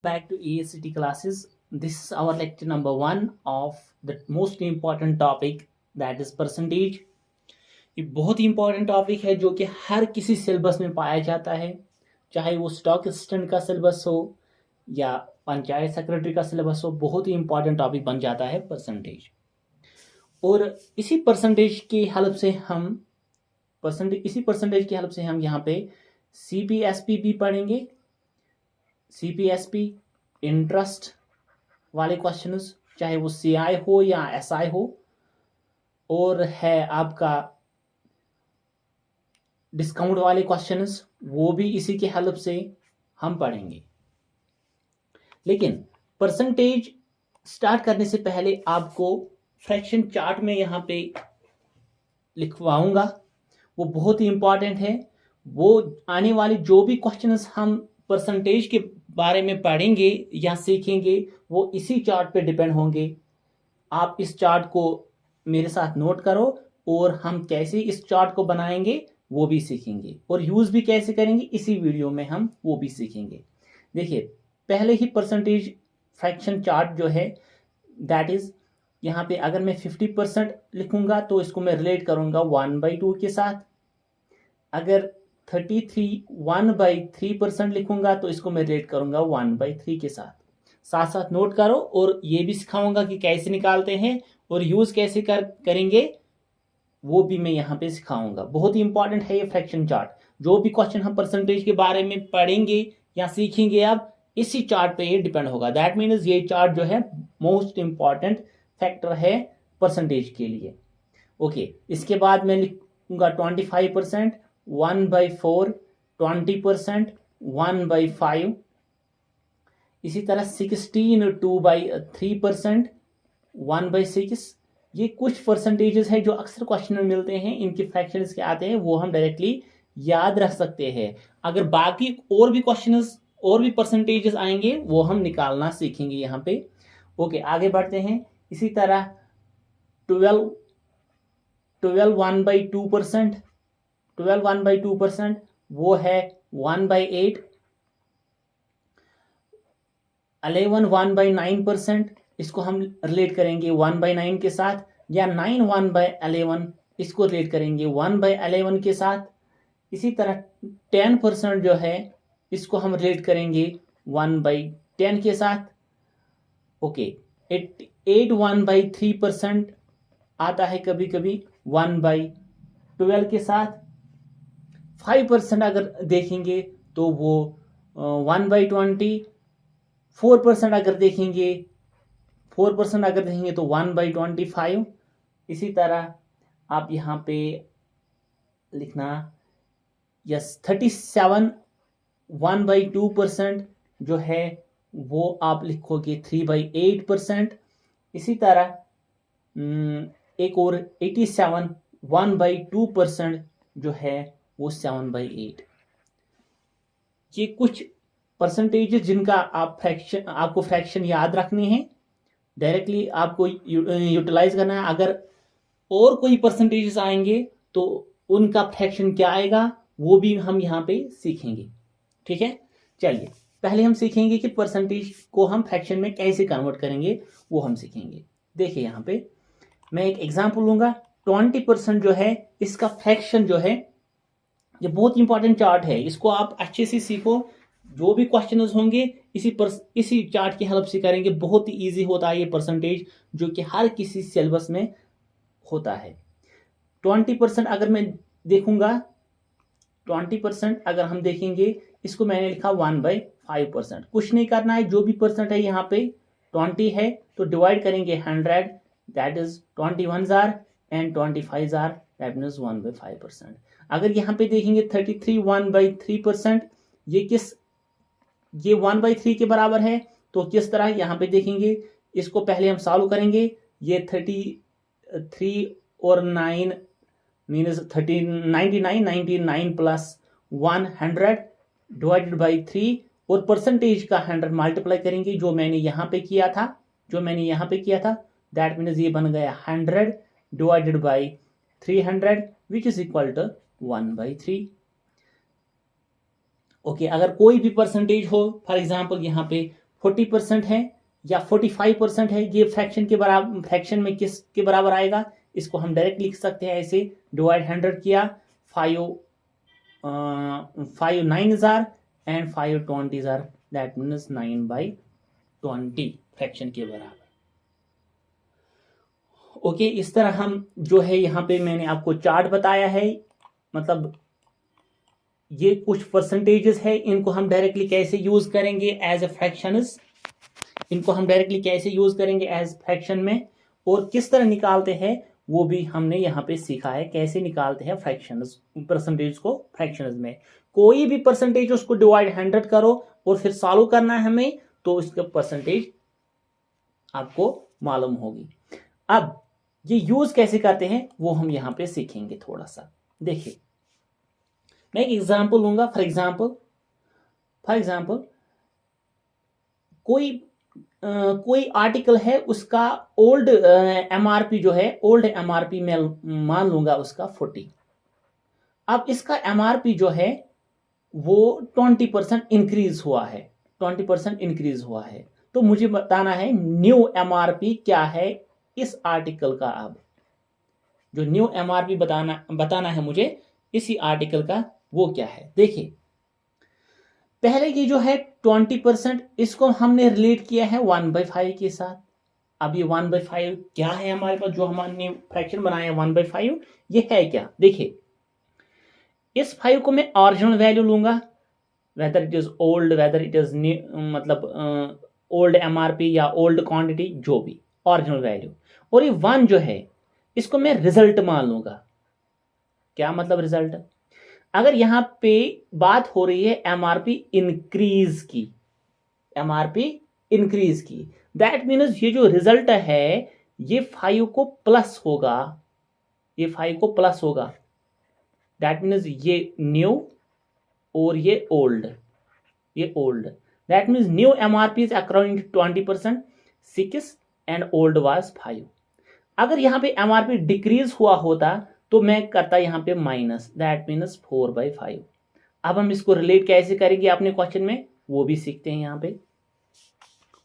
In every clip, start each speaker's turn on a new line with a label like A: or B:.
A: Back to ASCT classes. This is our lecture number 1 of the most important topic, that is percentage. ये बहुत ही important topic है जो कि हर किसी syllabus में पाया जाता है, चाहे वो स्टॉक असिस्टेंट का सिलेबस हो या पंचायत सेक्रेटरी का सिलेबस हो। बहुत ही इंपॉर्टेंट टॉपिक बन जाता है परसेंटेज। और इसी परसेंटेज की हेल्प से हम यहाँ पे CPSP भी पढ़ेंगे। CPSP इंटरेस्ट वाले क्वेश्चंस, चाहे वो CI हो या SI हो, और है आपका डिस्काउंट वाले क्वेश्चंस, वो भी इसी के हेल्प से हम पढ़ेंगे। लेकिन परसेंटेज स्टार्ट करने से पहले आपको फ्रैक्शन चार्ट में यहाँ पे लिखवाऊंगा, वो बहुत ही इंपॉर्टेंट है। वो आने वाले जो भी क्वेश्चंस हम परसेंटेज के बारे में पढ़ेंगे या सीखेंगे, वो इसी चार्ट पे डिपेंड होंगे। आप इस चार्ट को मेरे साथ नोट करो, और हम कैसे इस चार्ट को बनाएंगे वो भी सीखेंगे, और यूज़ भी कैसे करेंगे इसी वीडियो में हम वो भी सीखेंगे। देखिए, पहले ही परसेंटेज फ्रैक्शन चार्ट जो है, दैट इज़ यहाँ पे अगर मैं 50% लिखूंगा तो इसको मैं रिलेट करूंगा 1/2 के साथ। अगर 1/3% लिखूंगा तो इसको मैं रिलेट करूंगा 1/3 के साथ। साथ साथ नोट करो, और ये भी सिखाऊंगा कि कैसे निकालते हैं और यूज़ कैसे करेंगे, वो भी मैं यहाँ पे सिखाऊंगा। बहुत ही इंपॉर्टेंट है ये फ्रैक्शन चार्ट। जो भी क्वेश्चन हम परसेंटेज के बारे में पढ़ेंगे या सीखेंगे, अब इसी चार्ट पे ये डिपेंड होगा। दैट मीन्स ये चार्ट जो है मोस्ट इंपॉर्टेंट फैक्टर है परसेंटेज के लिए। ओके, इसके बाद मैं लिखूंगा 25%, 1/4, 20%, 1/5। इसी तरह 16, 2/3%, 1/6। ये कुछ परसेंटेजेस है जो अक्सर क्वेश्चन में मिलते हैं, इनके फ्रैक्शंस के आते हैं, वो हम डायरेक्टली याद रख सकते हैं। अगर बाकी और भी क्वेश्चंस और भी परसेंटेजेस आएंगे, वो हम निकालना सीखेंगे यहाँ पे। ओके, आगे बढ़ते हैं। इसी तरह 12 1/2%, 1/2% वो है 1/8। 11 1/9%, इसको हम रिलेट करेंगे 1/9 के साथ, या 9 1/11 इसको रिलेट करेंगे 1/11 के साथ। इसी तरह 10% जो है, इसको हम रिलेट करेंगे 1/10 के साथ। ओके, 8 1/3% आता है कभी कभी 1/12 के साथ। 5% अगर देखेंगे तो वो 1/20। 4% अगर देखेंगे तो 1/25। इसी तरह आप यहाँ पे लिखना, यस, 37 1/2% जो है वो आप लिखोगे 3/8%। इसी तरह एक और 87 1/2% जो है वो 7/8। ये कुछ परसेंटेज जिनका आपको फ्रैक्शन याद रखने हैं, डायरेक्टली आपको यूटिलाइज करना है। अगर और कोई परसेंटेजेस आएंगे तो उनका फ्रैक्शन क्या आएगा, वो भी हम यहाँ पे सीखेंगे। ठीक है, चलिए पहले हम सीखेंगे कि परसेंटेज को हम फ्रैक्शन में कैसे कन्वर्ट करेंगे, वो हम सीखेंगे। देखिए, यहाँ पे मैं एक एग्जांपल लूंगा। 20% जो है, इसका फ्रैक्शन जो है, ये बहुत इंपॉर्टेंट चार्ट है, इसको आप अच्छे से सीखो। जो भी क्वेश्चंस होंगे इसी चार्ट की हेल्प से करेंगे। बहुत ही इजी होता है ये परसेंटेज, जो कि हर किसी सिलेबस में होता है। 20% अगर मैं देखूंगा, 20% अगर हम देखेंगे, इसको मैंने लिखा 1/5%। कुछ नहीं करना है, जो भी परसेंट है यहाँ पे 20 है तो डिवाइड करेंगे 100, that is 21 jar and 25 jar, that means 1/5%। अगर यहाँ पे देखेंगे 33 1/3%, ये 1/3 के बराबर है, तो किस तरह यहाँ पे देखेंगे, इसको पहले हम सॉल्व करेंगे। ये 33 और 9 मीन्स 99 प्लस 100 डिवाइडेड बाई 3, और परसेंटेज का 100 मल्टीप्लाई करेंगे, जो मैंने यहाँ पे किया था, दैट मीन्स ये बन गया 100 divided by 300 which is equal to 1/3। Okay, अगर कोई भी परसेंटेज हो, फॉर एग्जाम्पल यहाँ पे 40% है या 45% है, ये फ्रैक्शन के बराबर, फ्रैक्शन में किस के बराबर आएगा, इसको हम डायरेक्ट लिख सकते हैं ऐसे, डिवाइड 100 किया, 5 9 जार एंड 5 20 जार, दैट मीन्स 9/20 फ्रैक्शन के बराबर। ओके, इस तरह हम जो है यहाँ पे मैंने आपको चार्ट बताया है, मतलब ये कुछ परसेंटेजेस है, इनको हम डायरेक्टली कैसे यूज करेंगे एज ए फ्रैक्शंस, इनको हम डायरेक्टली कैसे यूज करेंगे एज फ्रैक्शन में, और किस तरह निकालते हैं वो भी हमने यहाँ पे सीखा है, कैसे निकालते हैं फ्रैक्शंस, परसेंटेज को फ्रैक्शंस में। कोई भी परसेंटेज उसको डिवाइड 100 करो और फिर सॉल्व करना है हमें, तो इसका परसेंटेज आपको मालूम होगी। अब ये यूज कैसे करते हैं वो हम यहाँ पे सीखेंगे थोड़ा सा। देखिए, मैं एक एग्जाम्पल लूंगा। फॉर एग्जाम्पल कोई आर्टिकल है, उसका ओल्ड एमआरपी जो है, ओल्ड एमआरपी मैं मान लूंगा उसका 40। अब इसका एमआरपी जो है वो 20% इंक्रीज हुआ है, 20% इंक्रीज हुआ है। तो मुझे बताना है न्यू एमआरपी क्या है इस आर्टिकल का। अब जो न्यू एमआरपी बताना है मुझे इसी आर्टिकल का, वो क्या है। देखिए, पहले की जो है 20%, इसको हमने रिलेट किया है 1/5 के साथ। अब ये 1/5 क्या है हमारे पास, जो हमने फ्रैक्शन बनाया 1/5, ये है क्या। देखिए, इस 5 को मैं ओरिजिनल वैल्यू लूंगा, whether it is old, whether it is मतलब ओल्ड एमआरपी या ओल्ड क्वांटिटी, जो भी ओरिजिनल वैल्यू। और ये 1 जो है इसको मैं रिजल्ट मान लूंगा। क्या मतलब रिजल्ट, अगर यहां पे बात हो रही है एमआरपी इंक्रीज की, एमआरपी इंक्रीज की, दैट मीन्स ये जो रिजल्ट है ये 5 को प्लस होगा, ये 5 को प्लस होगा। दैट मीन्स ये न्यू और ये ओल्ड, ये old. That means new MRP is according to 20%, 6 and old was 5। अगर यहां पे एमआरपी डिक्रीज हुआ होता तो मैं करता यहां पे माइनस, दैट मीन्स 4/5। अब हम इसको रिलेट कैसे करेंगे अपने क्वेश्चन में, वो भी सीखते हैं, यहां पे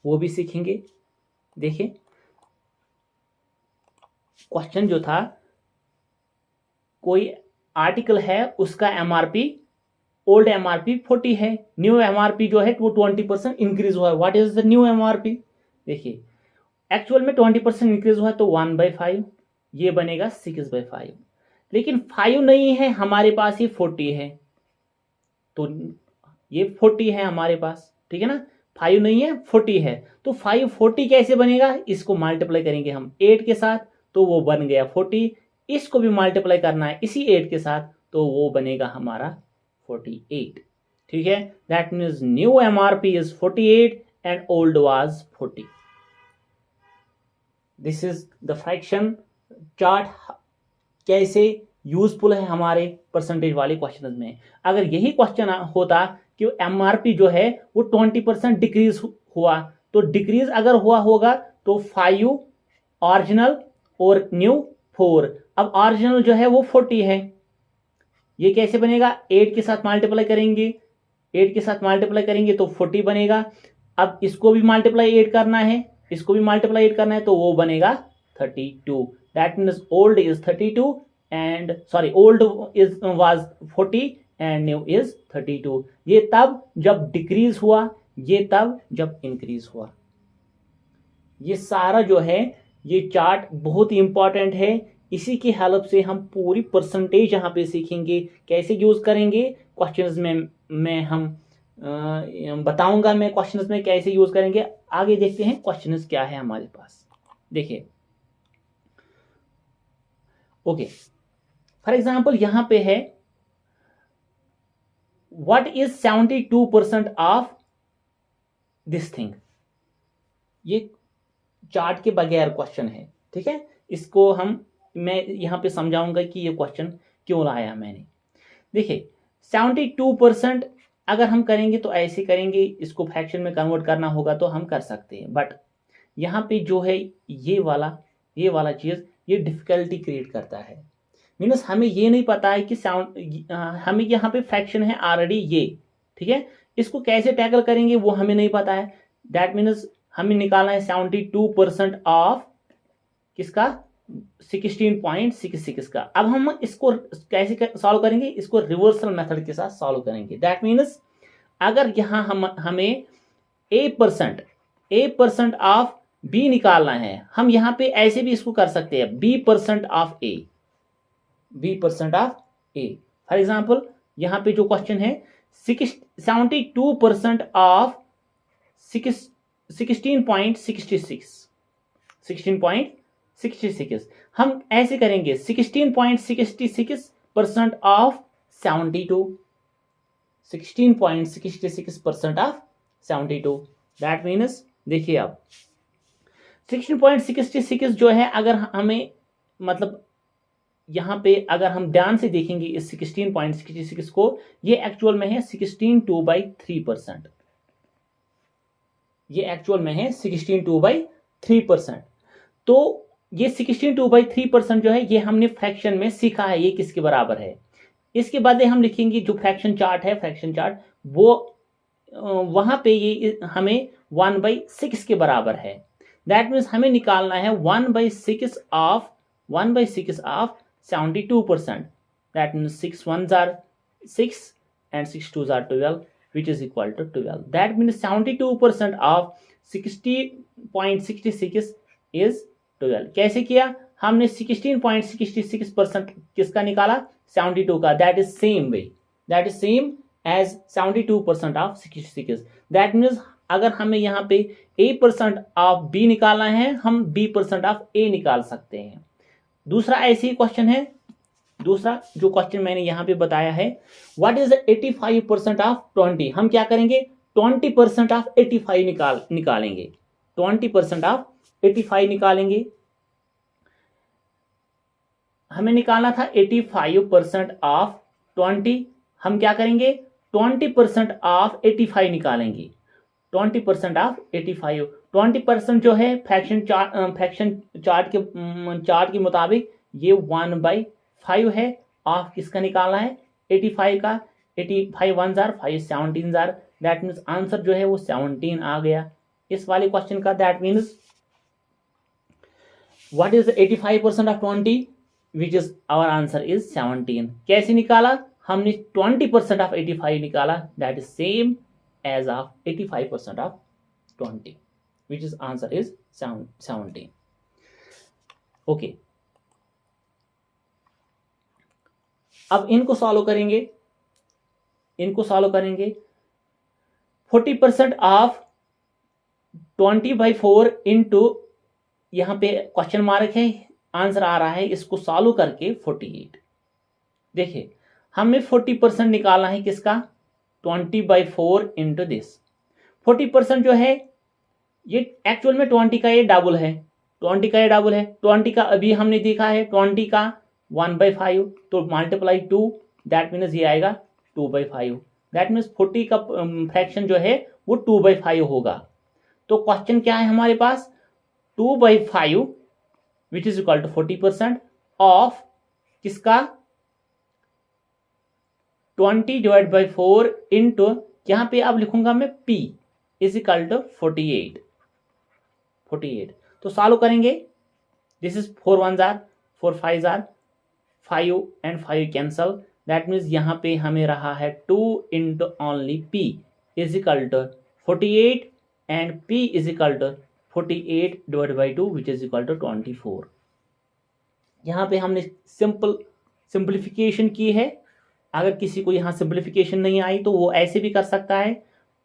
A: वो भी सीखेंगे। देखिए, क्वेश्चन जो था, कोई आर्टिकल है उसका एमआरपी, ओल्ड एमआरपी 40 है, न्यू एमआरपी जो है वो 20% इंक्रीज हुआ है। What is the new MRP, देखिए एक्चुअल में 20% इंक्रीज हुआ है तो 1/5, ये बनेगा 6/5। लेकिन 5 नहीं है हमारे पास, ये 40 है, तो ये 40 है हमारे पास, ठीक है ना। 5 नहीं है, 40 है, तो 5 40 कैसे बनेगा, इसको मल्टीप्लाई करेंगे हम 8 के साथ, तो वो बन गया 40। इसको भी मल्टीप्लाई करना है इसी 8 के साथ, तो वो बनेगा हमारा 48, ठीक है। That means new MRP is 48 and old was 40। This is the fraction chart, कैसे यूजफुल है हमारे परसेंटेज वाले क्वेश्चन में। अगर यही क्वेश्चन होता कि एमआरपी जो है वो 20% डिक्रीज हुआ, तो डिक्रीज अगर हुआ होगा तो 5 ऑरिजिनल और न्यू 4। अब ऑरिजिनल जो है वो 40 है, ये कैसे बनेगा, 8 के साथ मल्टीप्लाई करेंगे, 8 के साथ मल्टीप्लाई करेंगे तो 40 बनेगा। अब इसको भी मल्टीप्लाई 8 करना है, इसको भी मल्टीप्लाई 8 करना है, तो वो बनेगा 32। That means old is 32 and sorry old is was 40 and new is 32। ये तब जब डिक्रीज हुआ, ये तब जब इंक्रीज हुआ। ये सारा जो है ये चार्ट बहुत ही इंपॉर्टेंट है, इसी की हेल्प से हम पूरी परसेंटेज यहाँ पे सीखेंगे, कैसे यूज करेंगे क्वेश्चंस में मैं हम बताऊंगा, मैं क्वेश्चंस में कैसे यूज करेंगे। आगे देखते हैं क्वेश्चंस क्या है हमारे पास। देखिए, ओके, फॉर एग्जांपल यहां पे है what is 72% of this thing. ये चार्ट के बगैर क्वेश्चन है, ठीक है। इसको मैं यहां पे समझाऊंगा कि ये क्वेश्चन क्यों लाया मैंने। देखिए, 72% अगर हम करेंगे तो ऐसे करेंगे, इसको फ्रैक्शन में कन्वर्ट करना होगा तो हम कर सकते हैं, बट यहाँ पे जो है ये वाला चीज ये डिफिकल्टी क्रिएट करता है। मीन्स हमें ये नहीं पता है कि हमें यहाँ पे फ्रैक्शन है ऑलरेडी ये, ठीक है, इसको कैसे टैकल करेंगे वो हमें नहीं पता है। दैट मीन्स हमें निकालना है 72% ऑफ किसका, 16.66 का। अब हम इसको कैसे सॉल्व करेंगे, इसको रिवर्सल मेथड के साथ सॉल्व करेंगे। दैट मीन्स अगर यहां हमें a% ऑफ b निकालना है, हम यहां पे ऐसे भी इसको कर सकते हैं, b% of a, b% of a। For example यहां पे जो क्वेश्चन है 72% ऑफ 16.66, हम ऐसे करेंगे 16.66% ऑफ 72, 16.66% ऑफ 72। दैट मीन्स देखिए अब 16.66 जो है, अगर हमें मतलब यहां पे अगर हम ध्यान से देखेंगे इस 16.66 को, ये एक्चुअल में है 16/3%, ये एक्चुअल में है 16/3%। तो ये 16/3% जो है, ये हमने फ्रैक्शन में सीखा है ये किसके बराबर है। इसके बाद हम लिखेंगे जो फ्रैक्शन चार्ट है, फ्रैक्शन चार्ट वो वहां पे ये हमें 1/6 के बराबर है। दैट मीन्स हमें निकालना है 1/6 of 72%। That means 6 1s are 6 and 6 2s are 12, which is equal to 12. That means 72% of 60.66 is 12। कैसे किया, हमने 16.66% किसका निकाला, 72 का। That is same way, that is same as 72% of 66। दैट मीन्स अगर हमें यहाँ पे a% ऑफ b निकालना है, हम b% ऑफ a निकाल सकते हैं। दूसरा ऐसे ही क्वेश्चन है, दूसरा जो क्वेश्चन मैंने यहां पे बताया है, व्हाट इज 85% ऑफ 20। हम क्या करेंगे, 20% ऑफ 85 निकालेंगे, 20% ऑफ 85 निकालेंगे। हमें निकालना था 85% ऑफ 20, हम क्या करेंगे 20% ऑफ 85 निकालेंगे, 20% ऑफ 85। 20% जो है फ्रैक्शन चार्ट के मुताबिक ये 1/5 है। ऑफ किसका निकालना है, 85 का। 85 1s are 5 17s are, that means answer जो है वो 17 आ गया इस वाले क्वेश्चन का। That means what is 85% of 20, which is our answer is 17। कैसे निकाला, हमने 20% ऑफ 85 निकाला, that is same as of 85% of 20, which is answer is 17। okay, अब इनको सॉल्व करेंगे, 40% ऑफ 20/4 इंटू, यहां पे क्वेश्चन मार्क है, आंसर आ रहा है, इसको सॉल्व करके 48। देखिए हमें 40% निकालना है किसका, 20/4 इंटू दिस। 40% जो है ये एक्चुअल में 20 का ये डबल है, 20 का ये डबल है। 20 का अभी हमने देखा है 20 का 1/5, तो मल्टीप्लाई 2, दैट मीन्स ये आएगा 2/5। दैट मीन्स 40 का फ्रैक्शन जो है वो 2/5 होगा। तो क्वेश्चन क्या है हमारे पास, 2/5 which is equal to 40% of किसका, 20/4 इंटू, यहां पे अब लिखूंगा मैं p इज इक्वल टू 48। तो सॉल्व करेंगे, this is 4 1s are 4 5s are 5 and 5 cancel. That means यहां पे हमें रहा है 2 into only p is equal to 48 and p is equal to 48/2 which is equal to 24। यहां पे हमने सिंप्लीफिकेशन की है। अगर किसी को यहाँ सिंप्लीफिकेशन नहीं आई तो वो ऐसे भी कर सकता है,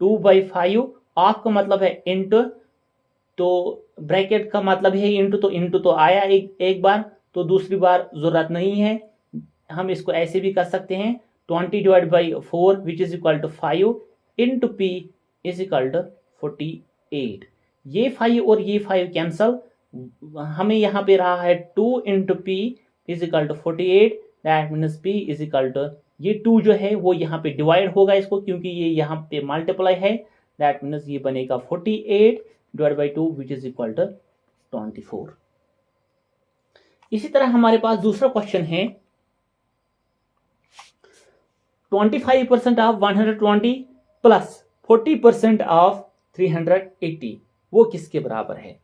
A: 2/5 ऑफ का मतलब है इंटू, तो ब्रैकेट का मतलब है इंटू, तो इंटू तो आया एक बार, तो दूसरी बार जरूरत नहीं है। हम इसको ऐसे भी कर सकते हैं, 20/4 which is equal to 5 into p is equal to 48। ये 5 और ये 5 कैंसल, हमें यहाँ पे रहा है 2 into p is equal to 48। That means p is equal to, ये 2 जो है वो यहाँ पे डिवाइड होगा इसको, क्योंकि ये यहाँ पे मल्टीप्लाई है। दैट मीन्स ये बनेगा 48/2 विच इज इक्वल टू 24। इसी तरह हमारे पास दूसरा क्वेश्चन है, 25% ऑफ 120 प्लस 40% ऑफ 380 वो किसके बराबर है?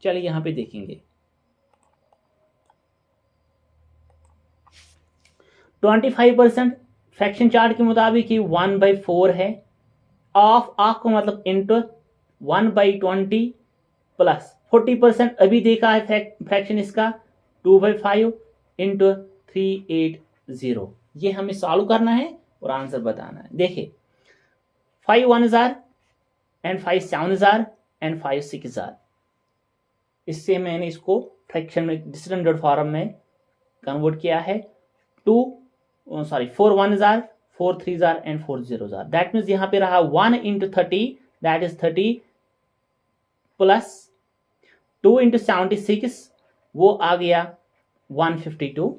A: चलिए यहां पे देखेंगे। 25% फ्रैक्शन चार्ट के मुताबिक ये 1/4 है। ऑफ का मतलब इंटू 1/20 प्लस 40% अभी देखा है फ्रैक्शन इसका 2/5 इंटू 380। ये हमें सॉल्व करना है और आंसर बताना है। देखिए 5 1 jar and 5 7 jar and 5 6 jar. इससे मैंने इसको फ्रैक्शन में डिस्टेंडर्ड फॉर्म में कन्वर्ट किया है। 4 1 जार 4 3 जार एंड 4 0 जार। दैट मीन्स यहाँ पे रहा 1 इंटू 30 दैट इज 30 प्लस 2 इंटू 76 वो आ गया 152।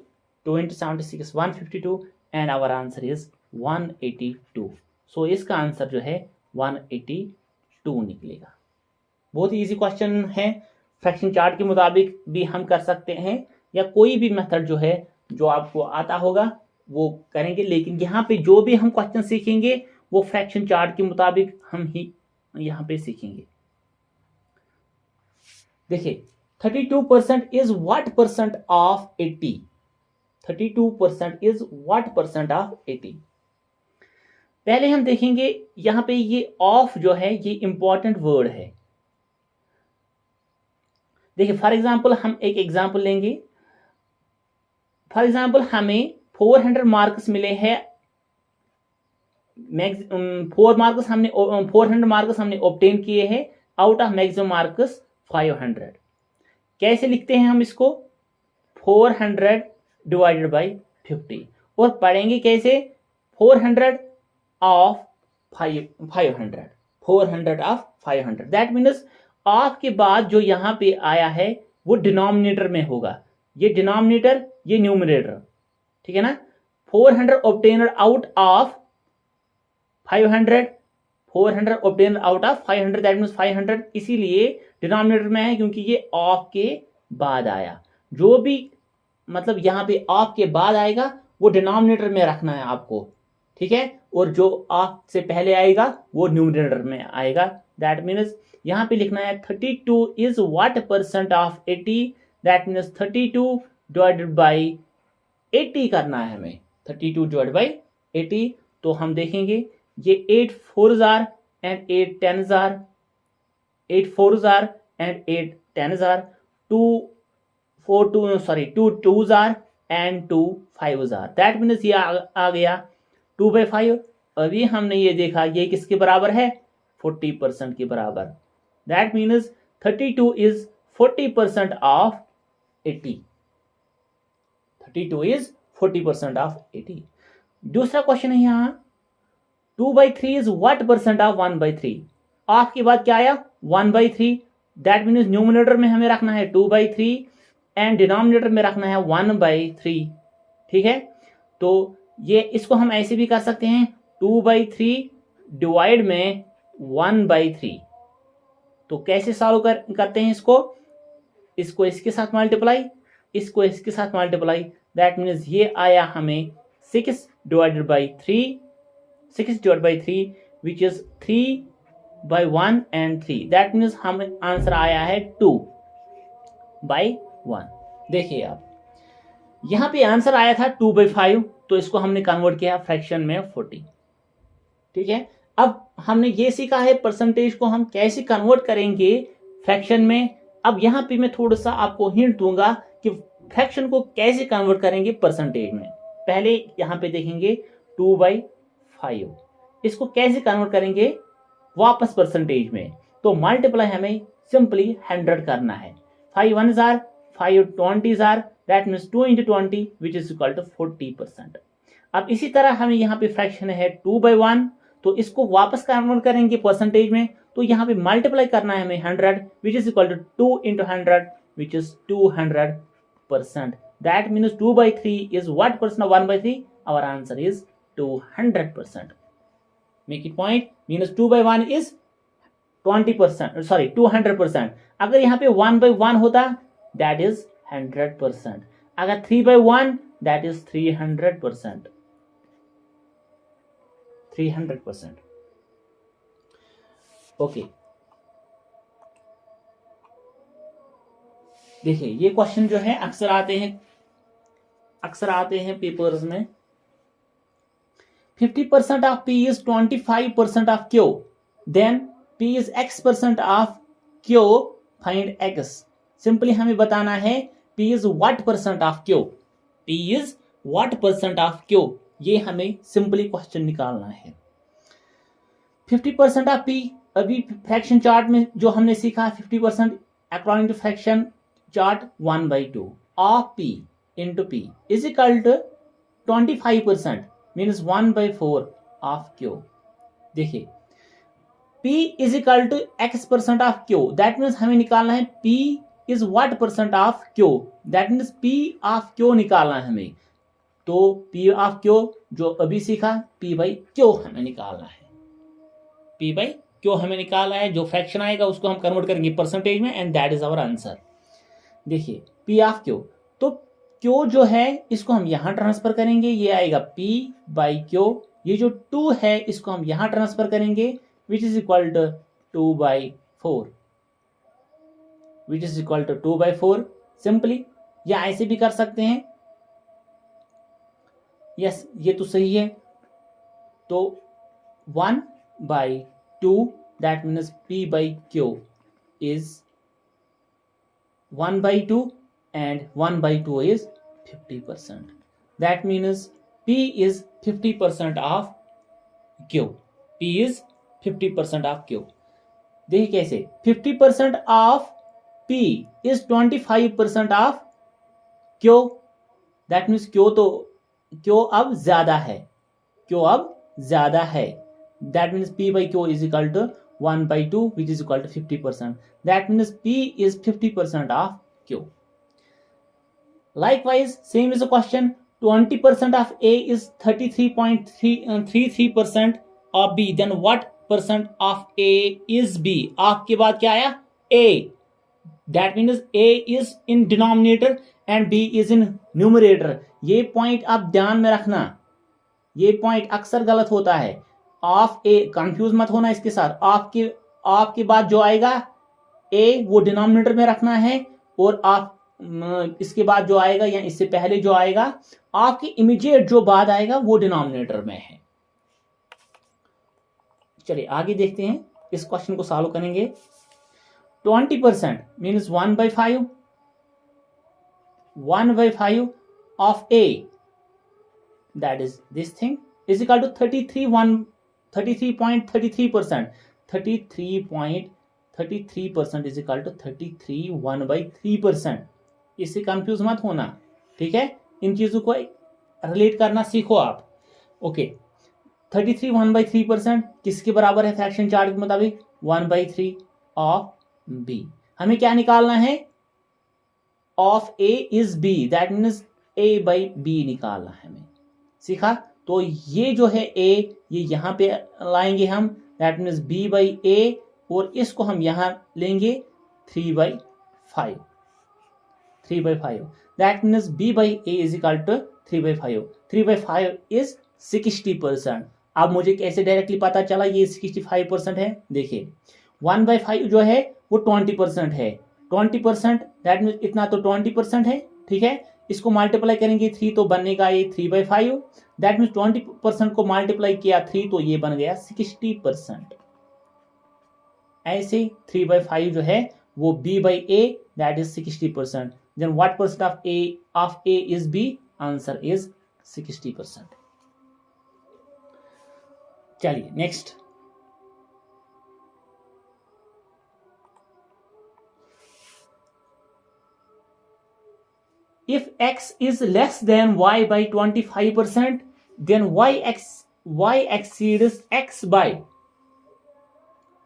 A: 2 into 76 152 and our answer is 182। So इसका आंसर जो है 182 निकलेगा। बहुत ही इजी क्वेश्चन है। फ्रैक्शन चार्ट के मुताबिक भी हम कर सकते हैं या कोई भी मेथड जो है जो आपको आता होगा वो करेंगे, लेकिन यहाँ पे जो भी हम क्वेश्चन सीखेंगे वो फ्रैक्शन चार्ट के मुताबिक हम ही यहाँ पे सीखेंगे। देखिए 32% is what percent of 80? 32% is what percent of 80? पहले हम देखेंगे यहां पे ये ऑफ जो है ये इंपॉर्टेंट वर्ड है। देखिए फॉर एग्जांपल हम एक एग्जांपल लेंगे। फॉर एग्जांपल हमें 400 मार्क्स मिले हैं। 400 मार्क्स हमने ऑब्टेन किए हैं आउट ऑफ मैक्सिमम मार्क्स 500। कैसे लिखते हैं हम इसको? 400 डिवाइडेड बाई 50 और पढ़ेंगे कैसे? 400 of 500 400 of 500। That means of के बाद जो यहां पे आया है वो डिनोमिनेटर में होगा। ये डिनोमिनेटर ये न्यूमरेटर, ठीक है ना। 400 obtained out of 500 400 obtain out of 500 that means 500 इसीलिए डिनोमिनेटर में है क्योंकि ये ऑफ के बाद आया। जो भी मतलब यहाँ पे ऑफ के बाद आएगा वो डिनोमिनेटर में रखना है आपको, ठीक है। और जो ऑफ से पहले आएगा वो न्यूमरेटर में आएगा। दैट मीन्स यहाँ पे लिखना है 32 is what percent of 80? That means 32 divided by 80 करना है हमें। 32 डिवाइडेड बाई 80 तो हम देखेंगे ये 8 4 jar and 8 10 jar, 8 4 jar and 8 10 jar, 2 2 jar and 2 5 jar. That means ये आ गया 2/5। अभी हमने ये देखा ये किसके बराबर है? 40% के बराबर। That means 32 is 40% of 80। 32 is 40% of 80। दूसरा क्वेश्चन है यहाँ 2/3 is what percent of 1/3? Of के बाद क्या आया? 1/3। दैट मीन्स न्यूमिनेटर में हमें रखना है 2/3 एंड डिनोमिनेटर में रखना है 1/3, ठीक है। तो ये इसको हम ऐसे भी कर सकते हैं 2/3 डिवाइड में 1/3। तो कैसे सॉल्व करते हैं इसको इसके साथ मल्टीप्लाई, इसको इसके साथ मल्टीप्लाई। दैट मीन्स ये आया हमें 6 divided by 3 which is 3/1 and 3। That means हमें आंसर आया है 2/1। देखिए आप यहां पे आंसर आया था 2/5 तो इसको हमने कन्वर्ट किया फ्रैक्शन में 40, ठीक है। अब हमने ये सीखा है परसेंटेज को हम कैसे कन्वर्ट करेंगे फ्रैक्शन में। अब यहां पे मैं थोड़ा सा आपको हिंट दूंगा कि फ्रैक्शन को कैसे कन्वर्ट करेंगे परसेंटेज में। पहले यहां पे देखेंगे 2/5 इसको कैसे कन्वर्ट करेंगे वापस परसेंटेज में। तो मल्टीप्लाई हमें सिंपली 100 करना है। 5 1 जार 5 20 जार that means 2 into 20 which is equal to 40%। अब इसी तरह हमें यहाँ पे फ्रैक्शन है 2/1 तो इसको वापस कन्वर्ट करेंगे परसेंटेज में। तो यहाँ पे मल्टीप्लाई करना है हमें 100 which is equal to 2 into 100 which is 200%। That means 2/3 is what percent of 1/3? Our answer is 200%। Make it point means 2/1 is 200%। अगर यहाँ पे 1/1 होता दैट इज 100%। अगर 3/1 दैट इज 300%। ओके देखिए ये क्वेश्चन जो है अक्सर आते हैं पेपर्स में। 50% of P is 25% of Q, then P is X% of Q, find X। Simply हमें बताना है P is what percent of Q, P is what percent of Q, ये हमें सिंपली क्वेश्चन निकालना है। 50% ऑफ P, अभी fraction chart में जो हमने सीखा 50% according to fraction chart 1/2 of P into P is equal to 25% means 1/4 of Q। देखिए P is equal to X% of Q, that means हमें निकालना है P is what percent of Q, that means P of Q निकालना है हमें। तो P of Q जो अभी सीखा P/Q हमें निकालना है, P/Q हमें निकालना है। जो फ्रैक्शन आएगा उसको हम कन्वर्ट करेंगे परसेंटेज में and that is our answer. देखिए P ऑफ Q, तो Q जो है इसको हम यहां ट्रांसफर करेंगे, ये आएगा P/Q। ये जो 2 है इसको हम यहां ट्रांसफर करेंगे which is equal to 2/4, which is equal to 2/4। Simply या ऐसे भी कर सकते हैं, यस ये तो सही है। तो 1/2 that means P/Q is 1/2 and 1/2 is 50%, that means P is 50% of Q, P is 50% of Q। देखिए कैसे 50% of P is 25% of Q, that means Q अब ज्यादा है, that means P/Q is equal to 1/2 which is equal to 50%, that means P is 50% of Q। Likewise same is a question, 20% of A is 33.33% of B, then what percent of A is B? आपके बाद क्या आया A, that means A is in denominator and B is in numerator। ये point आप ध्यान में रखना, ये पॉइंट अक्सर गलत होता है। ऑफ ए कंफ्यूज मत होना इसके साथ, आपके बाद जो आएगा ए वो डिनोमिनेटर में रखना है और आप इसके बाद जो आएगा या इससे पहले जो आएगा आपकी इमीडिएट जो बाद आएगा वो डिनोमिनेटर में है। चलिए आगे देखते हैं, इस क्वेश्चन को सॉल्व करेंगे। 20% means 1/5 of A, that is this thing, is equal to 33.33%, 33.33% is equal to 33 1/3%। इससे कंफ्यूज मत होना, ठीक है, इन चीजों को रिलेट करना सीखो आप। ओके 33 1/3% किसके बराबर है फ्रैक्शन चार्ट के मुताबिक 1/3 ऑफ B। हमें क्या निकालना है, of A is B, that means A/B निकालना है हमें, सीखा। तो ये जो है A ये यहां पे लाएंगे हम, दैट मीन्स B/A और इसको हम यहां लेंगे 3/5, that means B/A is equal to 3/5। 3/5 is 60%। अब मुझे कैसे डायरेक्टली पता चला ये 65% है, देखिए 1/5 जो है वो 20% है, 20% दैट मीन्स इतना तो 20% है, ठीक है। इसको मल्टीप्लाई करेंगे 3 तो बनेगा ये 3/5, दैट मीन्स 20% को मल्टीप्लाई किया 3 तो ये बन गया 60%। ऐसे 3/5 जो है वो B/A that is 60%, then what percent of A is B, answer is 60%। चलिए next, if X is less than Y by 25%, then Y exceeds X by।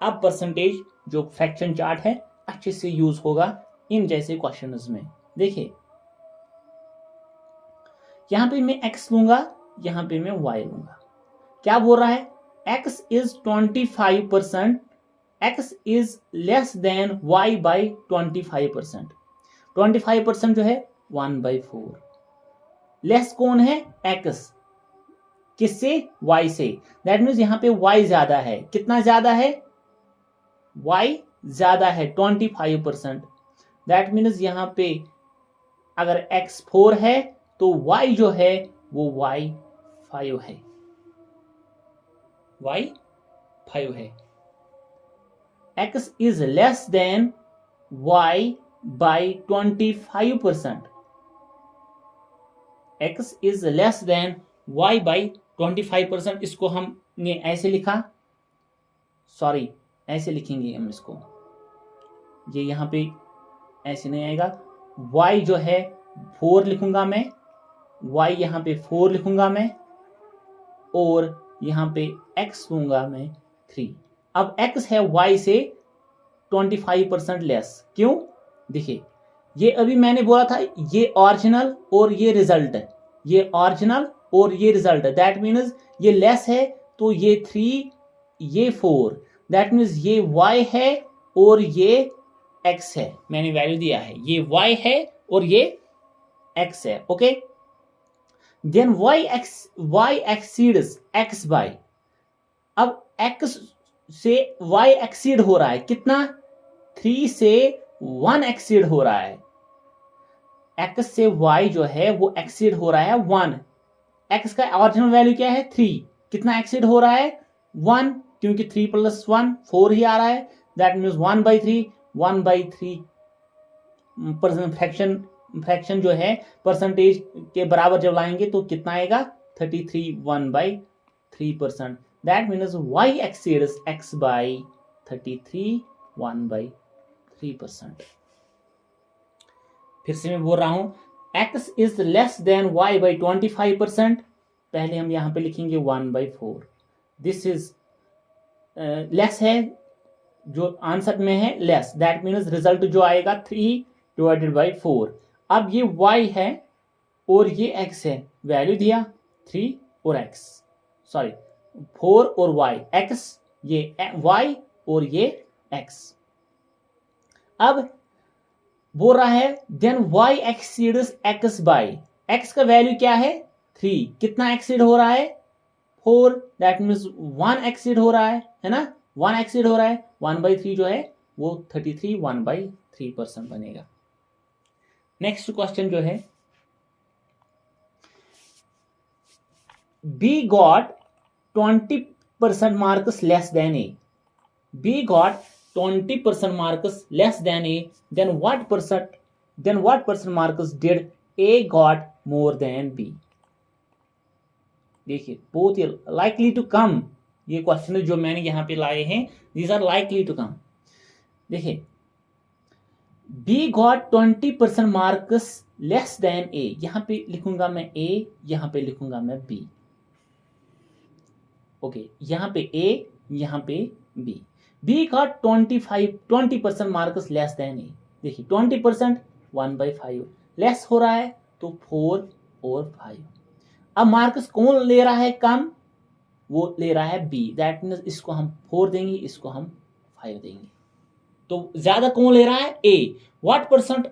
A: अब परसेंटेज जो फ्रैक्शन चार्ट है अच्छे से यूज होगा इन जैसे क्वेश्चंस में। देखिए यहां पे मैं X लूंगा, यहां पे मैं Y लूंगा। क्या बोल रहा है, X is 25%, X is less than Y by 25%। 25% जो है 1/4, लेस कौन है X, किससे, Y से, दैट मीन्स यहां पे Y ज्यादा है। कितना ज्यादा है, Y ज्यादा है 25%, दैट मीन्स यहाँ पे अगर x 4 है तो y जो है वो y 5 है, y 5 है। x is less than y by 25%, x is less than y by 25%। इसको हमने ऐसे लिखा, सॉरी ऐसे लिखेंगे हम इसको, ये यहाँ पे ऐसे नहीं आएगा, y जो है 4 लिखूंगा मैं, y यहाँ पे 4 लिखूंगा मैं, और यहाँ पे x लूंगा मैं 3। अब x है y से 25% लेस, क्यों? देखिए ये अभी मैंने बोला था ये ओरिजिनल और ये रिजल्ट है, ये ओरिजिनल और ये रिजल्ट है, दैट मीन्स ये लेस है तो ये 3 ये 4, दैट मीन्स ये y है और ये x है, मैंने वैल्यू दिया है, ये y है और ये x है। Okay, then y exceeds x by, अब x से y एक्सीड हो रहा है, कितना? 3 से 1 एक्सीड हो रहा है, x से y जो है वो एक्सीड हो रहा है 1, x का ओरिजिनल वैल्यू क्या है 3, कितना एक्सीड हो रहा है 1, क्योंकि 3 + 1 4 ही आ रहा है, दैट मीन्स 1/3, 1/3 फ्रैक्शन जो है परसेंटेज के बराबर जब लाएंगे तो कितना आएगा 33, 1/3%, that means y exceeds x by 33, 1/3%। फिर से मैं बोल रहा हूं, x is less than y by 25%, पहले हम यहां पे लिखेंगे 1/4, दिस इज लेस है, जो आंसर में है लेस, दैट मीन्स रिजल्ट जो आएगा 3/4। अब ये y है और ये x है, वैल्यू दिया 3 और x, सॉरी 4 और y, x ये y और ये x। अब बोल रहा है then y exceeds x by, x का वैल्यू क्या है 3, कितना एक्सीड हो रहा है 4, दैट मीन्स 1 एक्सीड हो रहा है ना, 1 एक्सीड हो रहा है, 1/3 जो है वो 33, 1/3% बनेगा। नेक्स्ट क्वेश्चन जो है, B got 20% marks less than A, B got 20% marks less than A, then what percent marks did A got more than B? देखिए बहुत ही लाइकली टू कम ये क्वेश्चन जो मैंने यहां पे लाए हैं, these are likely to come. देखिए B got 20% marks less than A, यहां पे लिखूंगा मैं A, यहां पे लिखूंगा मैं B। ओके, यहां पे A, यहां पे B। B got 20% marks less than A, देखिए 20% 1/5 लेस हो रहा है तो 4 और 5। अब मार्क्स कौन ले रहा है कम? वो ले रहा है B, दैट मीन्स इसको हम 4 देंगे, इसको हम 5 देंगे, तो ज्यादा कौन ले रहा है A। What percent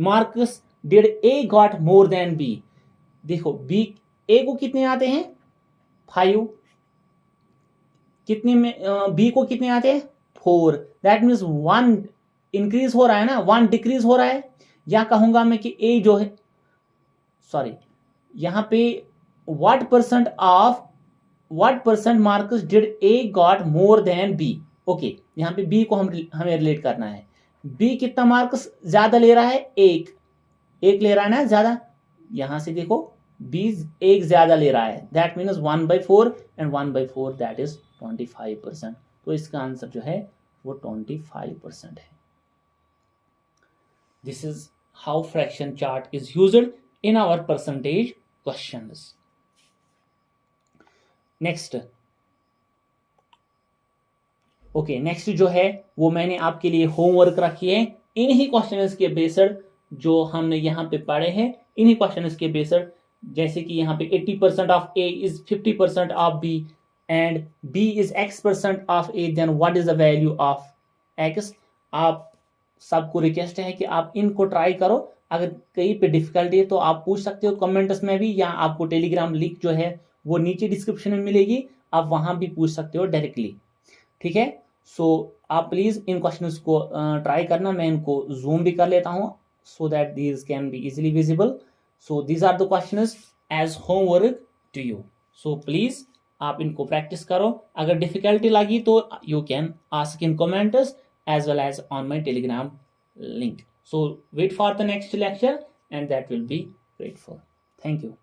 A: marks did A got more than B? देखो B, A को कितने आते हैं 5, कितने में B को कितने आते हैं 4, दैट मीन्स 1 इंक्रीज हो रहा है ना, 1 डिक्रीज हो रहा है। या कहूंगा मैं कि A जो है, सॉरी यहां पे what percent marks did A got more than B। Okay, यहां पे B को हमें रिलेट करना है, B कितना मार्क्स ज्यादा ले रहा है, एक ले रहा है ना ज्यादा, यहां से देखो B एक ज्यादा ले रहा है, that means 1/4 and 1/4 that is 25%, तो इसका आंसर जो है वो 25% है। This is how fraction chart is used in our percentage questions. Next, okay, next जो है वो मैंने आपके लिए होमवर्क रखी है, इन्हीं क्वेश्चंस के बेस्ड जो हमने यहाँ पे पढ़े हैं, इन्हीं क्वेश्चंस के बेस्ड, जैसे कि यहाँ पे 80% of A is 50% of B and B is X% of A, then what is the value of X। आप सबको रिक्वेस्ट है कि आप इनको ट्राई करो, अगर कहीं पे डिफिकल्टी है तो आप पूछ सकते हो कमेंट्स में भी, या आपको टेलीग्राम लिंक जो है वो नीचे डिस्क्रिप्शन में मिलेगी, आप वहां भी पूछ सकते हो डायरेक्टली, ठीक है। सो आप प्लीज़ इन क्वेश्चंस को ट्राई करना, मैं इनको जूम भी कर लेता हूँ so that these can be easily visible. So these are the questions as homework to you. So please आप इनको प्रैक्टिस करो. अगर डिफिकल्टी लगी तो you can ask in comments as well as on my Telegram link. So wait for the next lecture and that will be grateful. Thank you.